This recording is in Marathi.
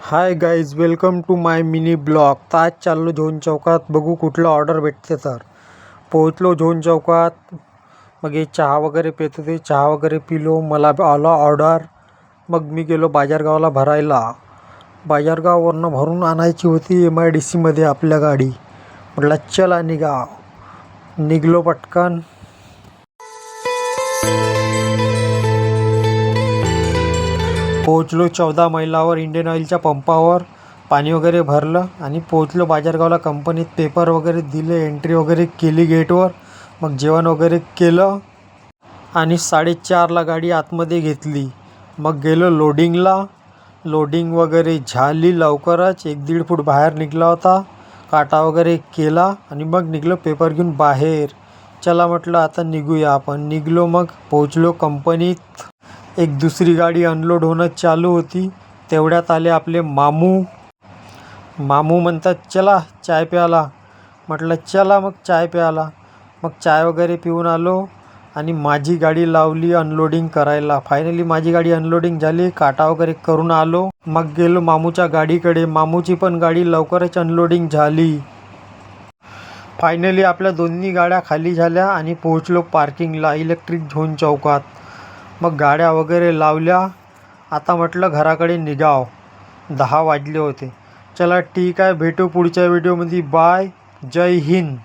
High guys, welcome to my mini blog. तर आज चाललो झोन चौकात, बघू कुठलं ऑर्डर भेटते. तर पोहोचलो झोन चौकात. मग हे चहा वगैरे पित होते, चहा वगैरे पिलो. मला आला ऑर्डर. मग मी गेलो बाजारगावला भरायला. बाजारगाववरनं भरून आणायची होती MIDCमध्ये आपल्या गाडी. म्हटलं चला निघा. निघलो पटकन. पोहोचलो 14 मैलावर इंडियन ऑइलच्या पंपावर. पाणी वगैरे भरलं आणि पोहोचलो बाजारगावला. कंपनीत पेपर वगैरे दिले, एंट्री वगैरे केली गेटवर. मग जेवण वगैरे केलं आणि 4:30ला गाडी आतमध्ये घेतली. मग गेलो लोडिंगला. लोडिंग वगैरे झाली लवकरच. 1-1.5 फूट बाहेर निघला होता. काटा वगैरे केला आणि मग निघलो पेपर घेऊन बाहेर. चला म्हटलं आता निघूया आपण. निघलो. मग पोहोचलो कंपनीत. एक दुसरी गाडी अनलोड होणं चालू होती. तेवढ्यात आले आपले मामू. मामू म्हणतात चला चाय प्यायला. म्हटलं चला मग चाय प्यायला. मग चाय वगैरे पिऊन आलो आणि माझी गाडी लावली अनलोडिंग करायला. फायनली माझी गाडी अनलोडिंग झाली. काटा वगैरे करून आलो. मग गेलो मामूच्या गाडीकडे. मामूची पण गाडी लवकरच अनलोडिंग झाली. फायनली आपल्या दोन्ही गाड्या खाली झाल्या आणि पोहोचलो पार्किंगला इलेक्ट्रिक झोन चौकात. मग गाड्या वगैरे लावल्या. आता म्हटलं घराकडे निघाव. 10 वाजले होते. चला ठीक आहे, भेटू पुढच्या व्हिडिओमध्ये. बाय. जय हिंद.